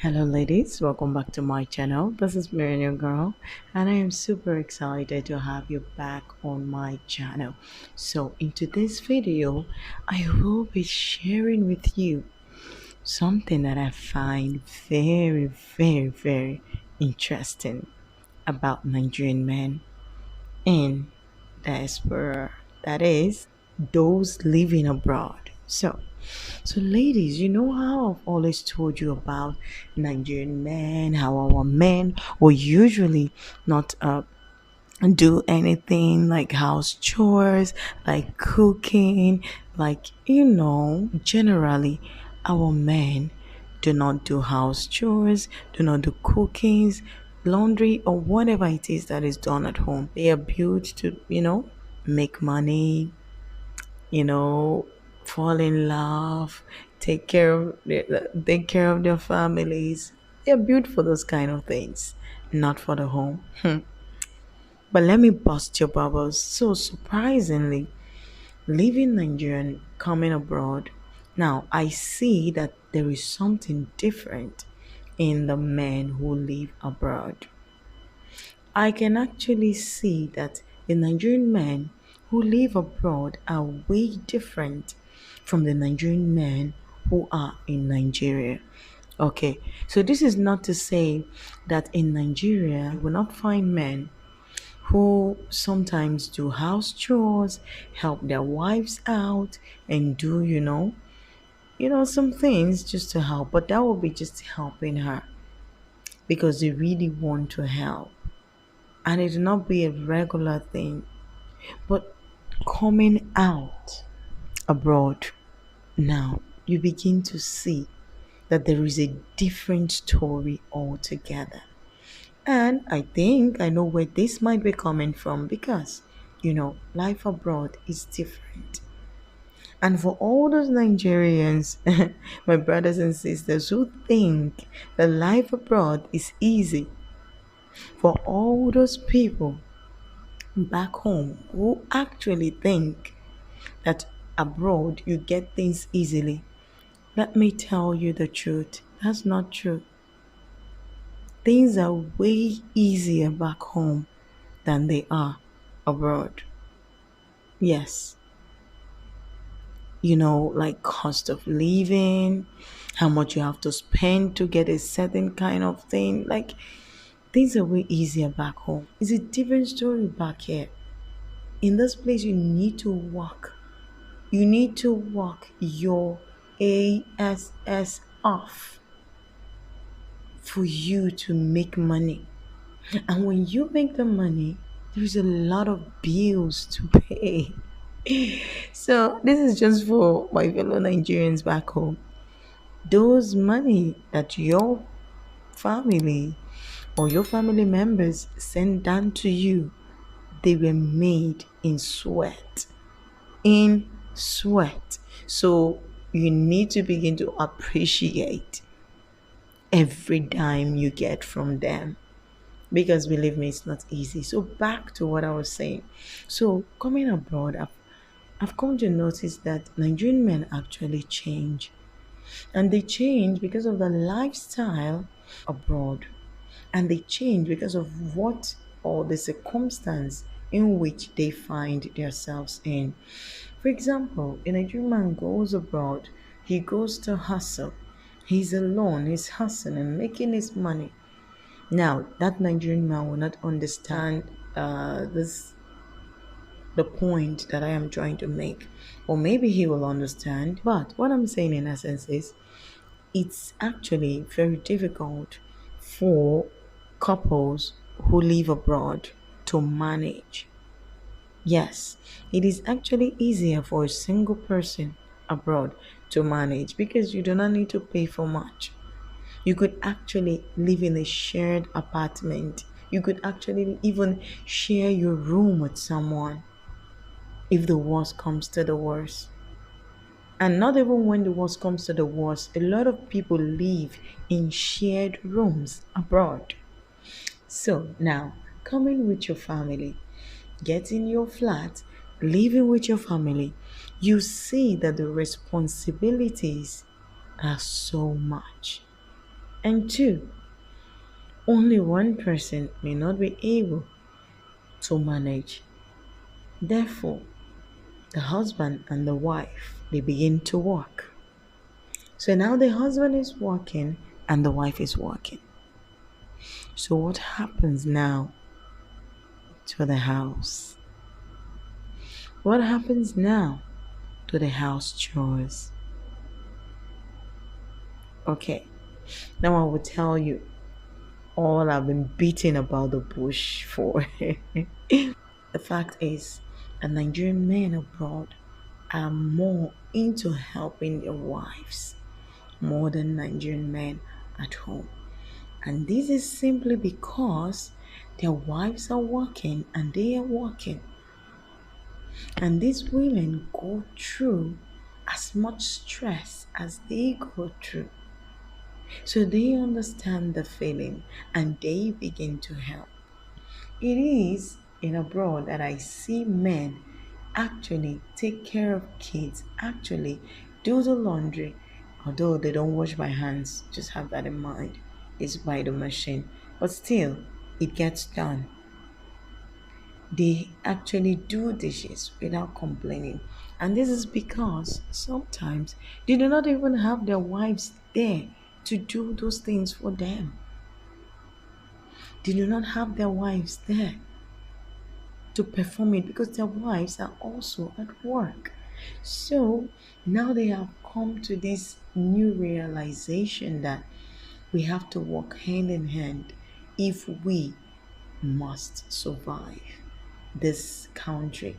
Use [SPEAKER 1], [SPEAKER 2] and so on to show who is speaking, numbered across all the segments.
[SPEAKER 1] Hello, ladies. Welcome back to my channel. This is Miriam, your girl, and I am super excited to have you back on my channel. So, in today's video, I will be sharing with you something that I find very, very, very interesting about Nigerian men in diaspora. That is, those living abroad. So, ladies, you know how I've always told you about Nigerian men, how our men will usually not do anything like house chores, like cooking, generally, our men do not do house chores, do not do cookings, laundry, or whatever it is that is done at home. They are built to, make money, you know, fall in love, take care of their families. They're built for those kind of things, not for the home. But let me bust your bubbles. So surprisingly, leaving Nigeria, coming abroad, now I see that there is something different in the men who live abroad. I can actually see that the Nigerian men who live abroad are way different from the Nigerian men who are in Nigeria. Okay, so this is not to say that in Nigeria you will not find men who sometimes do house chores, help their wives out, and do some things just to help. But that will be just helping her because they really want to help, and it will not be a regular thing. But coming out abroad now, you begin to see that there is a different story altogether. And I think I know where this might be coming from because, life abroad is different. And for all those Nigerians, my brothers and sisters who think that life abroad is easy, for all those people back home who actually think that abroad you get things easily, let me tell you the truth. That's not true. Things are way easier back home than they are abroad. Yes, like cost of living, how much you have to spend to get a certain kind of thing. Like things are way easier back home. It's a different story back here. In this place, you need to work. You need to work your ass off for you to make money. And when you make the money, there's a lot of bills to pay. So this is just for my fellow Nigerians back home. Those money that your family or your family members send down to you, they were made in sweat. In sweat. So you need to begin to appreciate every dime you get from them. Because believe me, it's not easy. So back to what I was saying. So coming abroad, I've come to notice that Nigerian men actually change. And they change because of the lifestyle abroad. And they change because of what or the circumstance in which they find themselves in. For example, a Nigerian man goes abroad, he goes to hustle. He's alone, he's hustling, making his money. Now, that Nigerian man will not understand this the point that I am trying to make. Or maybe he will understand. But what I'm saying in essence is it's actually very difficult for couples who live abroad to manage. Yes, it is actually easier for a single person abroad to manage because you do not need to pay for much. You could actually live in a shared apartment. You could actually even share your room with someone if the worst comes to the worst. And not even when the worst comes to the worst, a lot of people live in shared rooms abroad. So now, coming with your family, getting your flat, living with your family, you see that the responsibilities are so much. And two, only one person may not be able to manage. Therefore, the husband and the wife they begin to work. So now the husband is working and the wife is working. So what happens now to the house? What happens now to the house chores? Okay, now I will tell you all I've been beating about the bush for. The fact is, that Nigerian men abroad are more into helping their wives more than Nigerian men at home. And this is simply because their wives are working and they are working. And these women go through as much stress as they go through. So they understand the feeling and they begin to help. It is in abroad that I see men actually take care of kids, actually do the laundry, although they don't wash by hands, just have that in mind. It's by the machine. But still, it gets done. They actually do dishes without complaining. And this is because sometimes they do not even have their wives there to do those things for them. They do not have their wives there to perform it because their wives are also at work. So now they have come to this new realization that we have to work hand in hand if we must survive this country.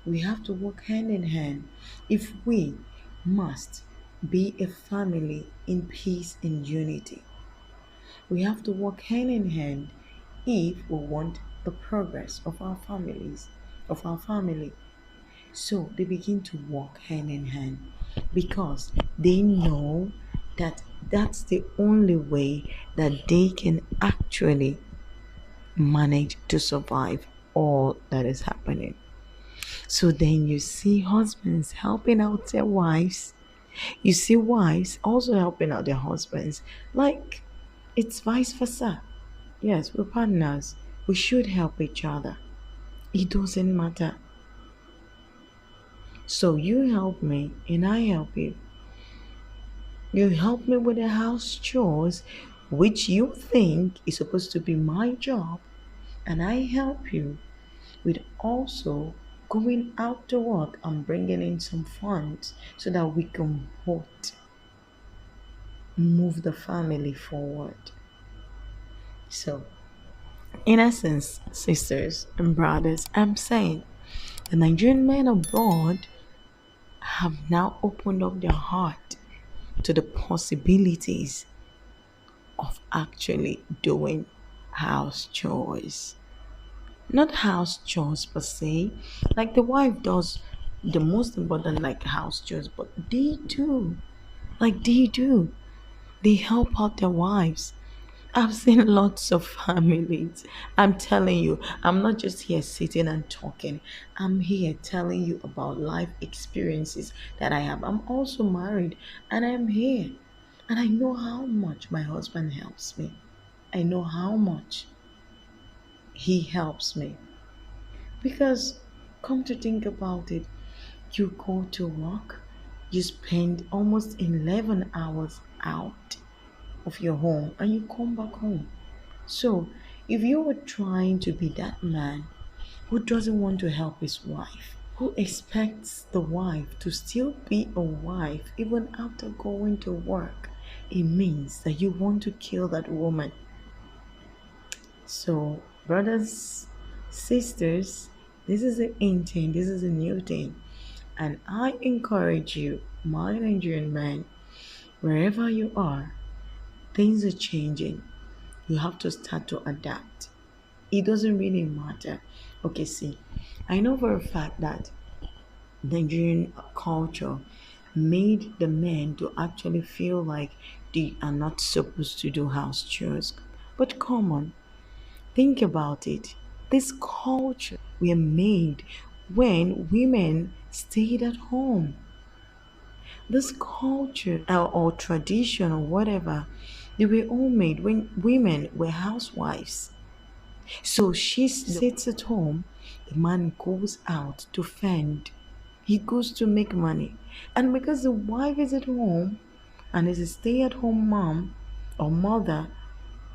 [SPEAKER 1] We have to work hand in hand if we must be a family in peace and unity. We have to work hand in hand if we want the progress of our families, of our family. So they begin to walk hand in hand because they know that that's the only way that they can actually manage to survive all that is happening. So then you see husbands helping out their wives. You see wives also helping out their husbands. Like it's vice versa. Yes, we're partners. We should help each other. It doesn't matter. So you help me and I help you. You help me with the house chores, which you think is supposed to be my job, and I help you with also going out to work and bringing in some funds so that we can both move the family forward. So, in essence, sisters and brothers, I'm saying the Nigerian men abroad have now opened up their heart to the possibilities of actually doing house chores. Not house chores per se, like the wife does the most important, like house chores, but they do. Like they do. They help out their wives. I've seen lots of families. I'm telling you, I'm not just here sitting and talking. I'm here telling you about life experiences that I have. I'm also married and I'm here. And I know how much my husband helps me. I know how much he helps me. Because come to think about it, you go to work, you spend almost 11 hours out of your home and you come back home. So, if you were trying to be that man who doesn't want to help his wife, who expects the wife to still be a wife even after going to work, it means that you want to kill that woman. So, brothers, sisters, this is an in thing, this is a new thing. And I encourage you, my Nigerian man, wherever you are, things are changing. You have to start to adapt. It doesn't really matter. Okay, see, I know for a fact that Nigerian culture made the men to actually feel like they are not supposed to do house chores. But come on, think about it. This culture were made when women stayed at home. This culture or tradition or whatever They were all made when women were housewives. So she sits at home, the man goes out to fend, he goes to make money. And because the wife is at home and is a stay at home mom or mother,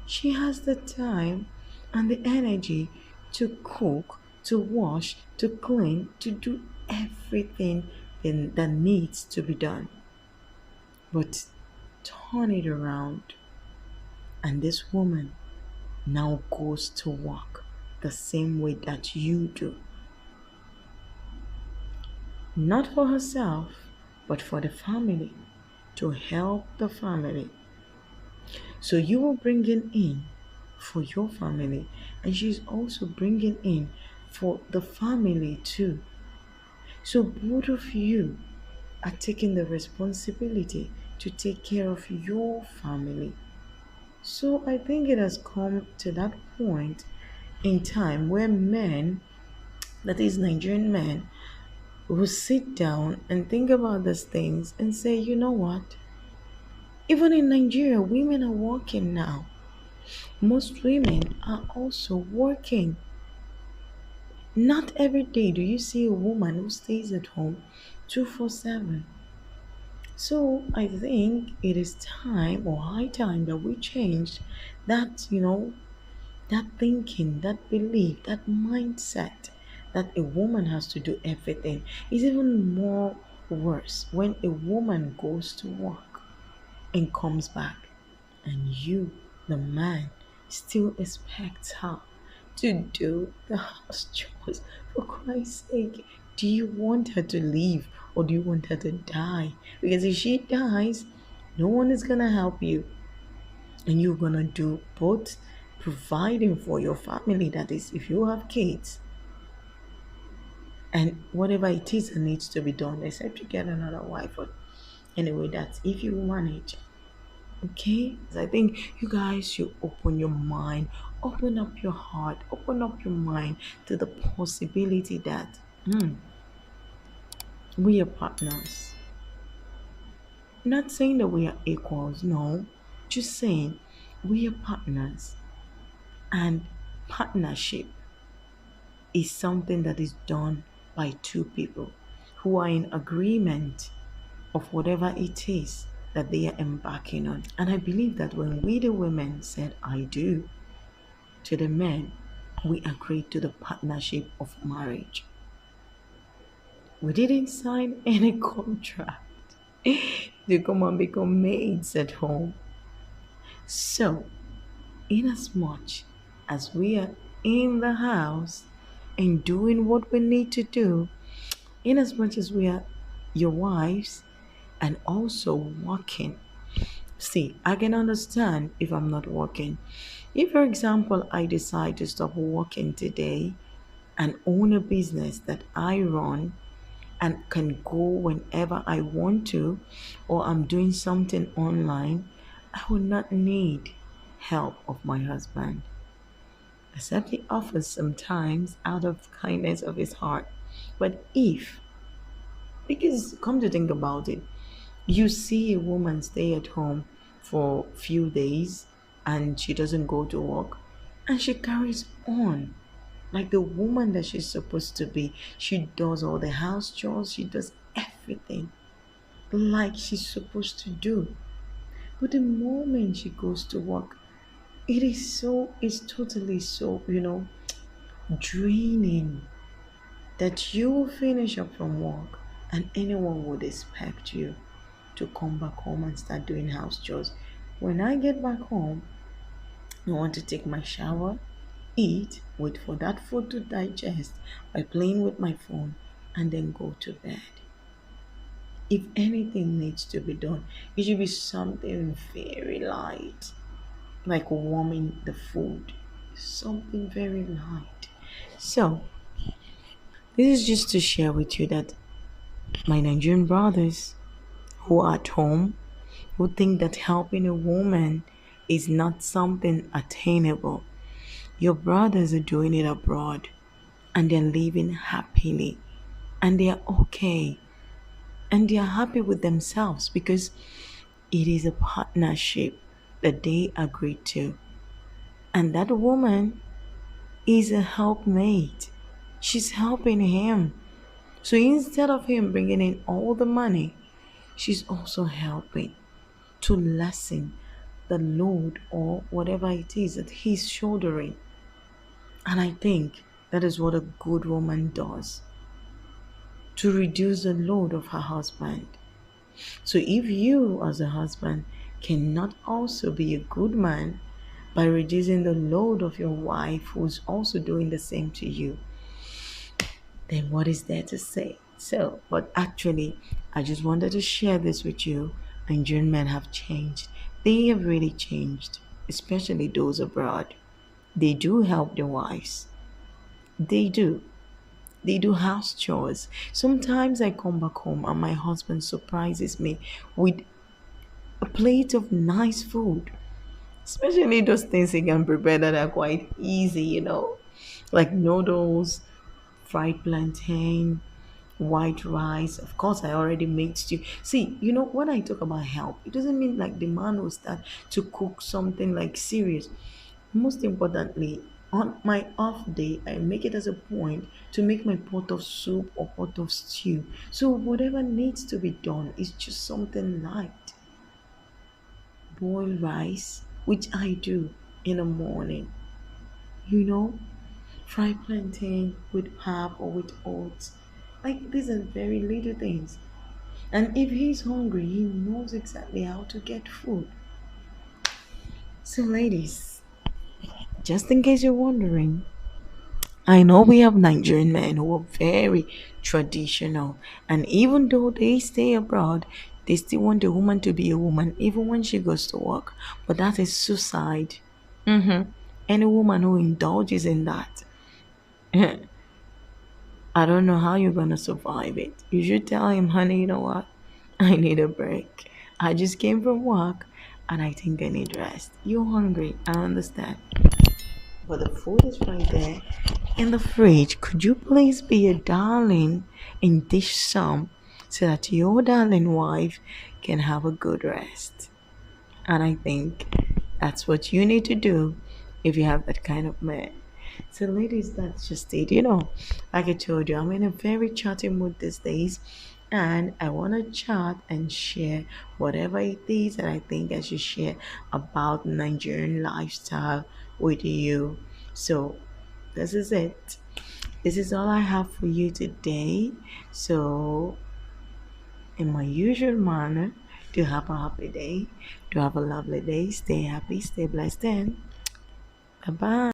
[SPEAKER 1] she has the time and the energy to cook, to wash, to clean, to do everything that needs to be done. But turn it around, and this woman now goes to work the same way that you do. Not for herself, but for the family, to help the family. So you are bringing in for your family, and she's also bringing in for the family too. So both of you are taking the responsibility to take care of your family. So I think it has come to that point in time where men, that is Nigerian men, will sit down and think about these things and say, you know what? Even in Nigeria, women are working now. Most women are also working. Not every day do you see a woman who stays at home 247. So I think it is time or high time that we change that, that thinking, that belief, that mindset that a woman has to do everything. Is even more worse when a woman goes to work and comes back, and you, the man, still expect her to do the house chores. For Christ's sake, do you want her to leave or do you want her to die? Because if she dies, no one is gonna help you, and you're gonna do both providing for your family, that is, if you have kids, and whatever it is that needs to be done, except you get another wife. But anyway, that's if you manage. Okay, so I think you guys should open your mind, open up your heart, open up your mind to the possibility that we are partners. Not saying that we are equals, no, just saying we are partners, and partnership is something that is done by two people who are in agreement of whatever it is that they are embarking on. And I believe that when we, the women, said I do to the men, we agreed to the partnership of marriage. We didn't sign any contract to come and become maids at home. So, inasmuch as we are in the house and doing what we need to do, inasmuch as we are your wives and also working. See, I can understand if I'm not working. If, for example, I decide to stop working today and own a business that I run and can go whenever I want to, or I'm doing something online, I will not need help of my husband. Except he offers sometimes out of kindness of his heart. But if, because come to think about it, you see a woman stay at home for few days and she doesn't go to work, and she carries on like the woman that she's supposed to be. She does all the house chores, she does everything like she's supposed to do. But the moment she goes to work, it's totally so, draining, that you will finish up from work and anyone would expect you to come back home and start doing house chores. When I get back home, I want to take my shower, eat, wait for that food to digest by playing with my phone, and then go to bed. If anything needs to be done, it should be something very light, like warming the food. Something very light. So, this is just to share with you that my Nigerian brothers who are at home, who think that helping a woman is not something attainable, your brothers are doing it abroad and they're living happily and they're okay and they're happy with themselves because it is a partnership that they agreed to. And that woman is a helpmate. She's helping him. So instead of him bringing in all the money, she's also helping to lessen the load or whatever it is that he's shouldering. And I think that is what a good woman does to reduce the load of her husband. So if you, as a husband, cannot also be a good man by reducing the load of your wife who's also doing the same to you, then what is there to say? So, but actually, I just wanted to share this with you. Nigerian men have changed. They have really changed, especially those abroad. They do help their wives. They do. They do house chores. Sometimes I come back home and my husband surprises me with a plate of nice food, especially those things he can prepare that are quite easy, like noodles, fried plantain, white rice. Of course, I already made stew. See, when I talk about help, it doesn't mean like the man will start to cook something like serious. Most importantly, on my off day, I make it as a point to make my pot of soup or pot of stew. So whatever needs to be done is just something light. Boil rice, which I do in the morning. You know, fry plantain with pap or with oats. Like these are very little things. And if he's hungry, he knows exactly how to get food. So, ladies, just in case you're wondering, I know we have Nigerian men who are very traditional, and even though they stay abroad, they still want the woman to be a woman, even when she goes to work. But that is suicide. Any woman who indulges in that, I don't know how you're gonna survive it. You should tell him, honey, you know what? I need a break. I just came from work and I think I need rest. You're hungry, I understand. But the food is right there in the fridge. Could you please be a darling and dish some so that your darling wife can have a good rest? And I think that's what you need to do if you have that kind of man. So, ladies, that's just it. Like I told you, I'm in a very chatty mood these days, and I want to chat and share whatever it is that I think I should share about Nigerian lifestyle with you. So, this is it. This is all I have for you today. So, in my usual manner, to have a happy day, to have a lovely day, stay happy, stay blessed, and bye bye.